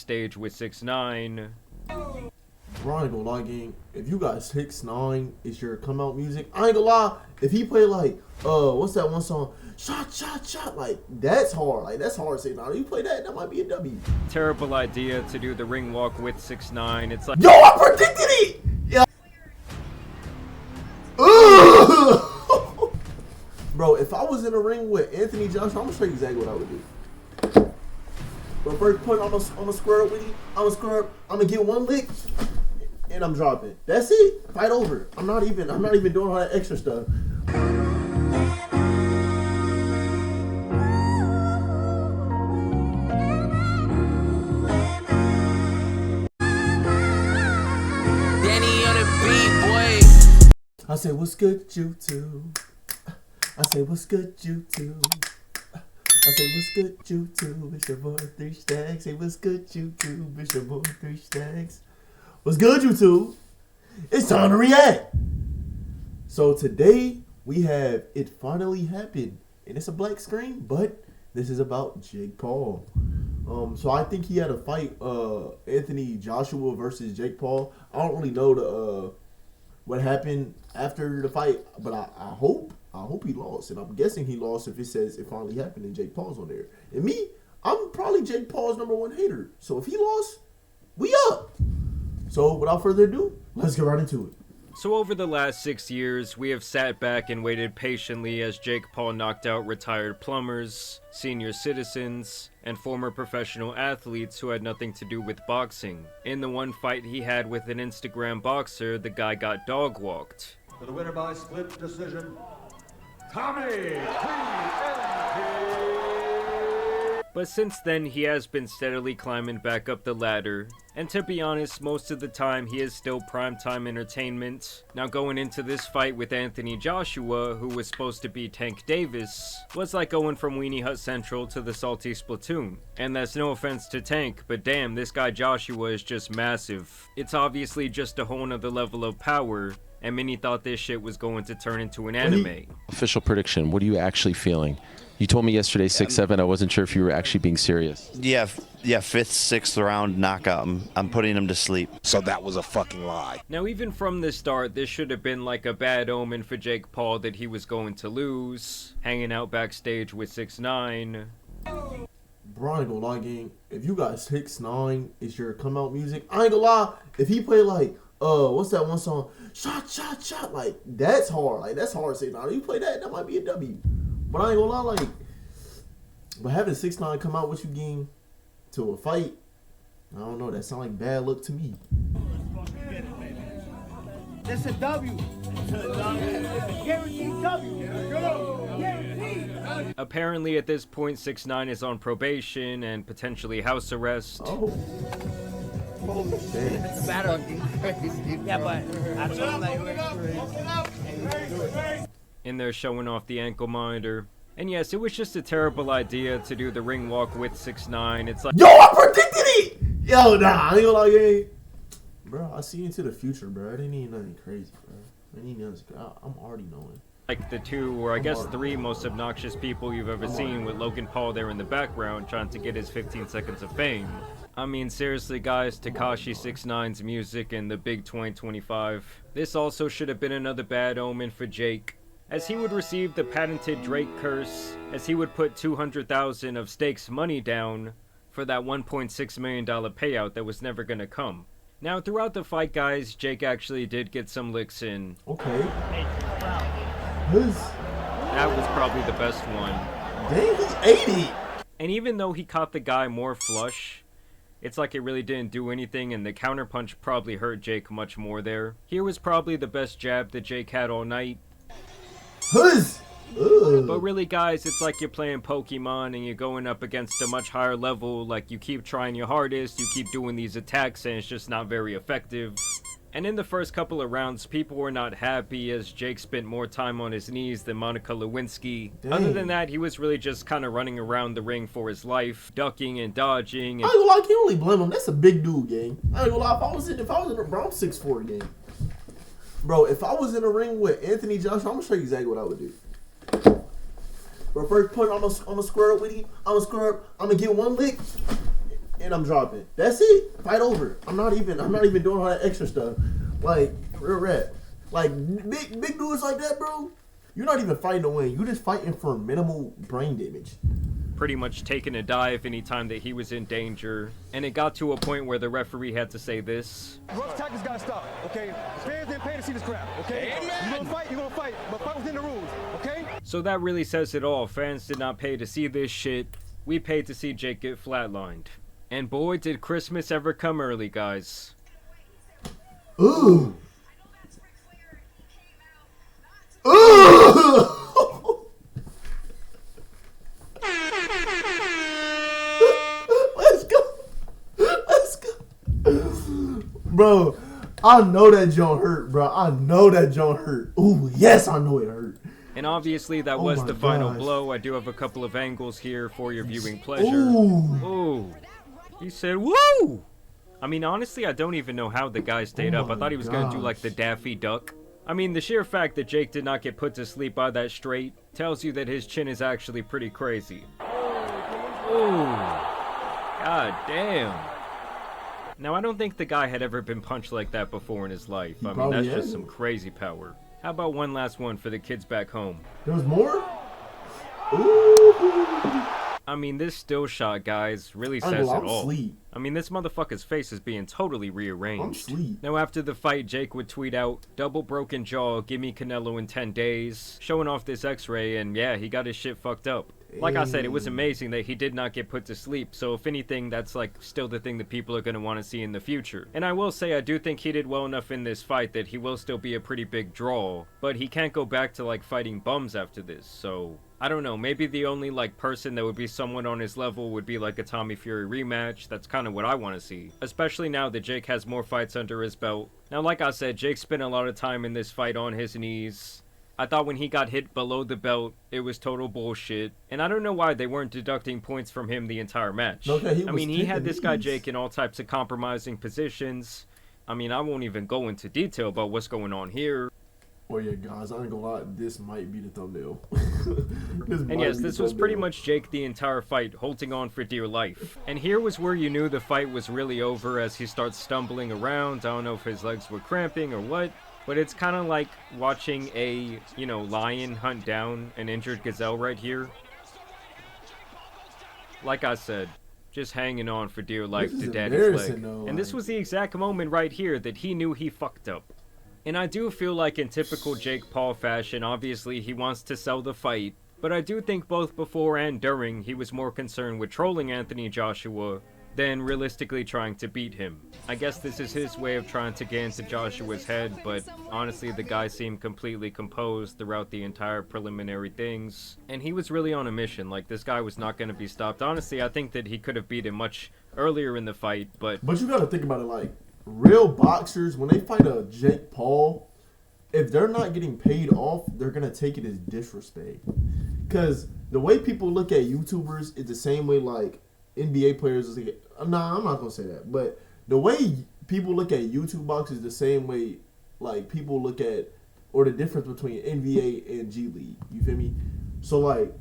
backstage with 6ix9ine. Bro, I ain't gonna lie, gang. If you got 6ix9ine is your come out music, I ain't gonna lie. If he play like, what's that one song? Shot, shot, shot. Like, that's hard. Like, that's hard to say. Now, if you play that, that might be a W. Terrible idea to do the ring walk with 6ix9ine. It's like, yo, I predicted it! Yeah. Bro, if I was in a ring with Anthony Joshua, I'm gonna show you exactly what I would do. But first point, I'm gonna square up with you. I'm gonna square up. I'm gonna get one lick, and I'm dropping. That's it. Fight over. I'm not even doing all that extra stuff. Danny on the beat, boy. I say, what's good, YouTube? I say, what's good, YouTube? I say, what's good, YouTube? It's your boy 3 Stacks. Say, what's good, YouTube? It's your boy 3 Stacks. What's good, YouTube? It's time to react. So today we have It Finally Happened, and it's a black screen, but this is about Jake Paul. So I think he had a fight, Anthony Joshua versus Jake Paul. I don't really know the what happened after the fight, but I hope he lost, and I'm guessing he lost if it says It Finally Happened and Jake Paul's on there. And me, I'm probably Jake Paul's #1 hater. So if he lost, we up. So without further ado, let's get right into it. So over the last 6 years, we have sat back and waited patiently as Jake Paul knocked out retired plumbers, senior citizens, and former professional athletes who had nothing to do with boxing. In the one fight he had with an Instagram boxer, the guy got dog walked. For the winner by split decision, Tommy TNT. But since then, he has been steadily climbing back up the ladder. And to be honest, most of the time, he is still primetime entertainment. Now going into this fight with Anthony Joshua, who was supposed to be Tank Davis, was like going from Weenie Hut Central to the Salty Splatoon. And that's no offense to Tank, but damn, this guy Joshua is just massive. It's obviously just a whole nother level of power, and many thought this shit was going to turn into an anime. Official prediction, what are you actually feeling? You told me yesterday 6-7. I wasn't sure if you were actually being serious. Yeah, 5th, 6th round knockout. I'm putting him to sleep. So that was a fucking lie. Now even from the start, this should have been like a bad omen for Jake Paul that he was going to lose, hanging out backstage with 6ix9ine. Bro, I ain't gonna lie, gang. If you got 6ix9ine is your come out music, I ain't gonna lie. If he play like, what's that one song? Shot, shot, shot. Like, that's hard. Like, that's hard to say. Now, if you play that, that might be a W. But I ain't gonna lie, like, but having 6ix9ine come out with you, gang, to a fight, I don't know, that sound like bad luck to me. That's a W. Guaranteed W. Guaranteed. Apparently at this point, 6ix9ine is on probation and potentially house arrest. Oh. Holy shit. It's battle. Yeah, but I told like And they're showing off the ankle monitor. And yes, it was just a terrible idea to do the ring walk with 6ix9ine. It's like, yo, I predicted it! Yo, nah, I ain't gonna lie, gang. Bro, I see into the future, bro. It ain't even nothing crazy, bro. It ain't nothing, I'm already knowing. Like the 2 or I guess 3 most obnoxious people you've ever seen, with Logan Paul there in the background trying to get his 15 seconds of fame. I mean, seriously guys, Tekashi 6ix9ine's music in the big 2025. This also should have been another bad omen for Jake, as he would receive the patented Drake curse, as he would put $200,000 of stakes money down for that $1.6 million payout that was never gonna come. Now, throughout the fight, guys, Jake actually did get some licks in. Okay. That was probably the best one. Dang, he ate it! And even though he caught the guy more flush, it's like it really didn't do anything, and the counterpunch probably hurt Jake much more there. Here was probably the best jab that Jake had all night. But really guys, it's like you're playing Pokemon and you're going up against a much higher level. Like, you keep trying your hardest, you keep doing these attacks, and it's just not very effective. And in the first couple of rounds, people were not happy as Jake spent more time on his knees than Monica Lewinsky. Dang. Other than that, he was really just kind of running around the ring for his life, ducking and dodging. And I ain't gonna lie, I can't really blame him. That's a big dude, gang. I ain't gonna lie, if I was in a, bro, I'm 6'4", gang. Bro, if I was in a ring with Anthony Joshua, I'm gonna show you exactly what I would do. Bro, first point, I'm gonna square up with you. I'm gonna square up. I'm gonna get one lick, and I'm dropping. That's it. Fight over. I'm not even doing all that extra stuff. Like real rap. Like big dudes like that, bro. You're not even fighting to win. You're just fighting for minimal brain damage. Pretty much taking a dive anytime that he was in danger. And it got to a point where the referee had to say this. Rough tactics gotta stop, okay? Fans didn't pay to see this crap, okay? You're gonna fight, but fight within the rules, okay? So that really says it all. Fans did not pay to see this shit. We paid to see Jake get flatlined. And boy, did Christmas ever come early, guys. Ooh. Ooh. Let's go. Let's go. Bro, I know that joint hurt, bro. I know that joint hurt. Ooh, yes, I know it hurt. And obviously that was the final blow. I do have a couple of angles here for your viewing pleasure. Ooh. Ooh. He said, woo! I mean, honestly, I don't even know how the guy stayed up. I thought he was going to do like the Daffy Duck. I mean, the sheer fact that Jake did not get put to sleep by that straight tells you that his chin is actually pretty crazy. Ooh. God damn. Now, I don't think the guy had ever been punched like that before in his life. I mean, that's just some crazy power. How about one last one for the kids back home? There was more? Ooh. I mean, this still shot, guys, really says it all. Sleep. I mean, this motherfucker's face is being totally rearranged. I'm sleep. Now, after the fight, Jake would tweet out, double broken jaw, give me Canelo in 10 days, showing off this x-ray, and yeah, he got his shit fucked up. Like I said, it was amazing that he did not get put to sleep, so if anything, that's like still the thing that people are going to want to see in the future. And I will say, I do think he did well enough in this fight that he will still be a pretty big draw, but he can't go back to like fighting bums after this, so I don't know, maybe the only like person that would be someone on his level would be like a Tommy Fury rematch. That's kind of what I want to see, especially now that Jake has more fights under his belt. Now, like I said, Jake spent a lot of time in this fight on his knees. I thought when he got hit below the belt, it was total bullshit. And I don't know why they weren't deducting points from him the entire match. Okay, I mean, he had this guy Jake in all types of compromising positions. I mean, I won't even go into detail about what's going on here. Oh yeah, guys, I ain't gonna lie, this might be the thumbnail. And yes, this was pretty much Jake the entire fight, holding on for dear life. And here was where you knew the fight was really over as he starts stumbling around. I don't know if his legs were cramping or what. But it's kind of like watching a, you know, lion hunt down an injured gazelle right here. Like I said, just hanging on for dear life to daddy's leg. And this was the exact moment right here that he knew he fucked up. And I do feel like in typical Jake Paul fashion, obviously he wants to sell the fight. But I do think both before and during, he was more concerned with trolling Anthony Joshua than realistically trying to beat him. I guess this is his way of trying to get into Joshua's head, but honestly the guy seemed completely composed throughout the entire preliminary things. And he was really on a mission, like this guy was not going to be stopped. Honestly, I think that he could have beat him much earlier in the fight, but you gotta think about it, like, real boxers, when they fight a Jake Paul, if they're not getting paid off, they're gonna take it as disrespect. Because the way people look at YouTubers is the same way, like, NBA players is like, nah, I'm not gonna say that, but the way people look at YouTube boxers is the same way like people look at, or the difference between NBA and G League. You feel me? So like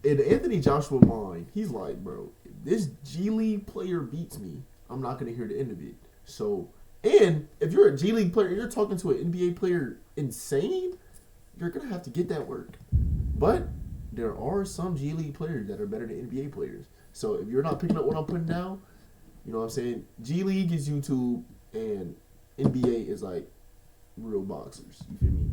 in Anthony Joshua mind, he's like, bro, if this G League player beats me, I'm not gonna hear the end of it. So, and if you're a G League player, you're talking to an NBA player insane, you're gonna have to get that work. But there are some G League players that are better than NBA players. So if you're not picking up what I'm putting down, you know what I'm saying? G League is YouTube and NBA is like real boxers. You feel me?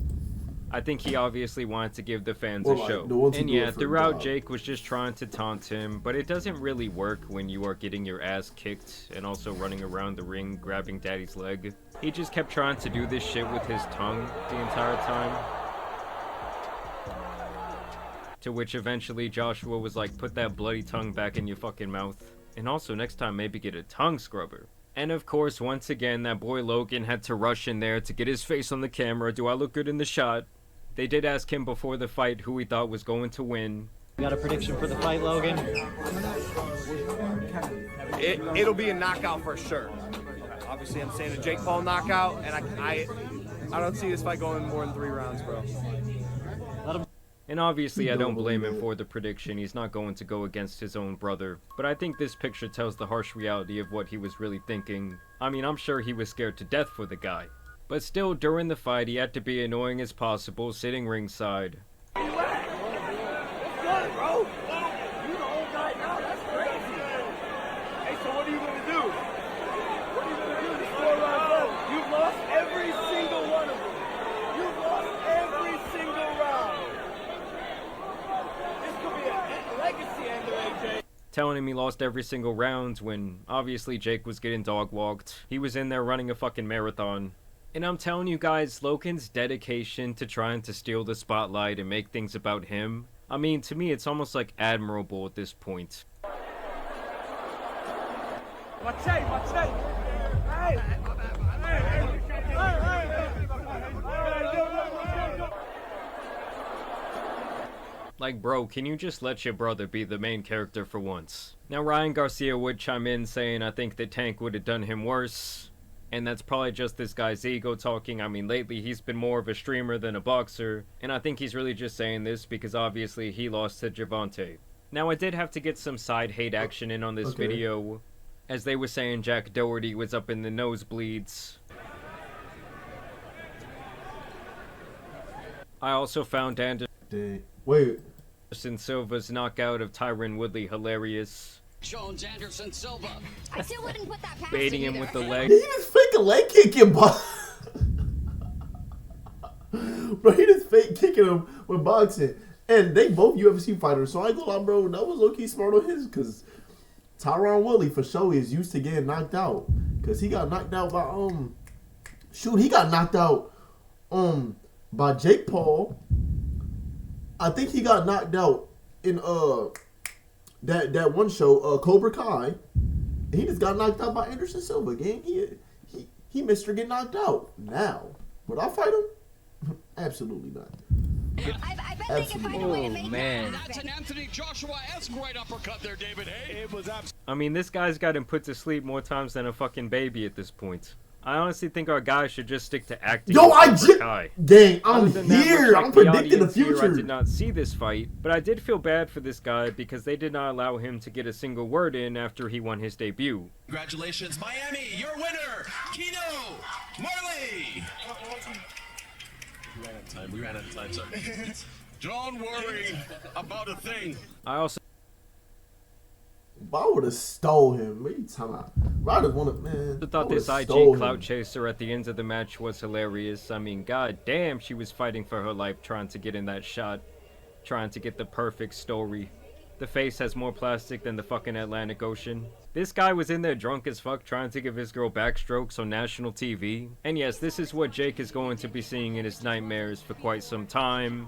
I think he obviously wanted to give the fans a show. And yeah, throughout Jake was just trying to taunt him, but it doesn't really work when you are getting your ass kicked and also running around the ring grabbing daddy's leg. He just kept trying to do this shit with his tongue the entire time. To which eventually Joshua was like, put that bloody tongue back in your fucking mouth. And also next time maybe get a tongue scrubber. And of course, once again, that boy Logan had to rush in there to get his face on the camera. Do I look good in the shot? They did ask him before the fight who he thought was going to win. Got a prediction for the fight, Logan? It'll be a knockout for sure. Obviously, I'm saying a Jake Paul knockout, and I don't see this fight going more than 3 rounds, bro. And obviously I don't blame him for the prediction, he's not going to go against his own brother. But I think this picture tells the harsh reality of what he was really thinking. I mean, I'm sure he was scared to death for the guy. But still, during the fight, he had to be annoying as possible, sitting ringside. Where you at? What's good, bro? You the old guy now? That's crazy. Hey, so what are you gonna do? What are you gonna do? The score rounds left. You've lost every single one of them. You've lost every single round. This could be a legacy ender, AJ. Telling him he lost every single round when obviously Jake was getting dog walked. He was in there running a fucking marathon. And I'm telling you guys, Logan's dedication to trying to steal the spotlight and make things about him, I mean, to me, it's almost like admirable at this point. Like, bro, can you just let your brother be the main character for once? Now, Ryan Garcia would chime in saying, I think the Tank would have done him worse. And that's probably just this guy's ego talking. I mean, lately he's been more of a streamer than a boxer. And I think he's really just saying this because obviously he lost to Javante. Now, I did have to get some side hate action in on this video. As they were saying Jack Doherty was up in the nosebleeds. I also found Anderson Silva's knockout of Tyron Woodley hilarious. Jones, Anderson Silva. I still wouldn't put that past baiting him either. with the leg. He just fake a leg kicking, bro. He just fake kicking him with boxing. And they both UFC fighters, so I ain't gonna lie, bro, that was low-key smart on his, because Tyron Woodley, for sure, is used to getting knocked out. Because he got knocked out by, he got knocked out, by Jake Paul. I think he got knocked out in, that one show, Cobra Kai. And he just got knocked out by Anderson Silva again. He missed her get knocked out. Now, would I fight him? Absolutely not. I bet they can find a way to make man. That's an Anthony Joshua-esque right uppercut there, David. Hey, it was I mean, this guy's got him put to sleep more times than a fucking baby at this point. I honestly think our guy should just stick to acting. Yo, Gang, I'm here. I'm predicting the future. I did not see this fight, but I did feel bad for this guy because they did not allow him to get a single word in after he won his debut. Congratulations, Miami, your winner, Keno Marley. We ran out of time, sorry. Don't worry about a thing. I also I would have stole him. What are you talking about? I just want to, man. I thought this IG clout chaser at the end of the match was hilarious. I mean, god damn, she was fighting for her life trying to get in that shot. Trying to get the perfect story. The face has more plastic than the fucking Atlantic Ocean. This guy was in there drunk as fuck trying to give his girl backstrokes on national TV. And yes, this is what Jake is going to be seeing in his nightmares for quite some time.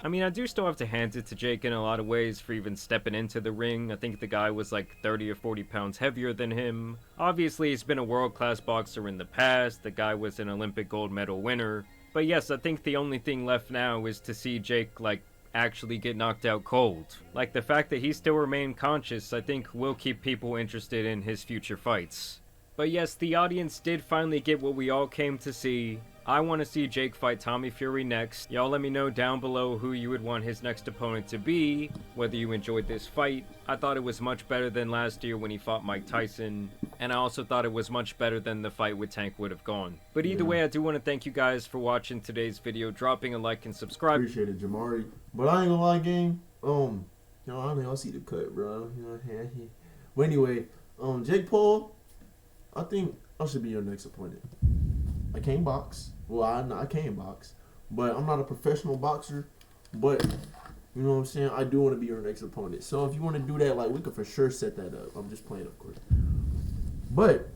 I mean, I do still have to hand it to Jake in a lot of ways for even stepping into the ring. I think the guy was like 30 or 40 pounds heavier than him. Obviously, he's been a world-class boxer in the past. The guy was an Olympic gold medal winner. But yes, I think the only thing left now is to see Jake, like, actually get knocked out cold. Like, the fact that he still remained conscious, I think will keep people interested in his future fights. But yes, the audience did finally get what we all came to see. I want to see Jake fight Tommy Fury next. Y'all let me know down below who you would want his next opponent to be, whether you enjoyed this fight. I thought it was much better than last year when he fought Mike Tyson, and I also thought it was much better than the fight with Tank would have gone. But either way, I do want to thank you guys for watching today's video, dropping a like and subscribe. Appreciate it, Jamari. But I ain't gonna lie, gang. Y'all see the cut, bro. You know, but anyway, Jake Paul, I think I should be your next opponent. I can't box. Well, I can box, but I'm not a professional boxer. But you know what I'm saying? I do want to be your next opponent. So if you want to do that, like, we could for sure set that up. I'm just playing, of course. But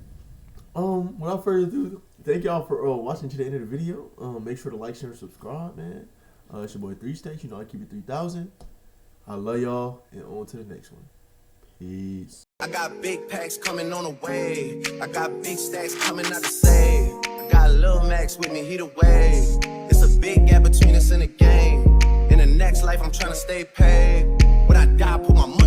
without further ado, thank y'all for watching to the end of the video. Make sure to like, share, and subscribe, man. It's your boy 3 Stacks. You know I keep it 3,000. I love y'all, and on to the next one. Peace. I got big packs coming on the way. I got big stacks coming out to save. I got Lil Max with me, he the way. It's a big gap between us in the game. In the next life, I'm trying to stay paid. When I die, put my money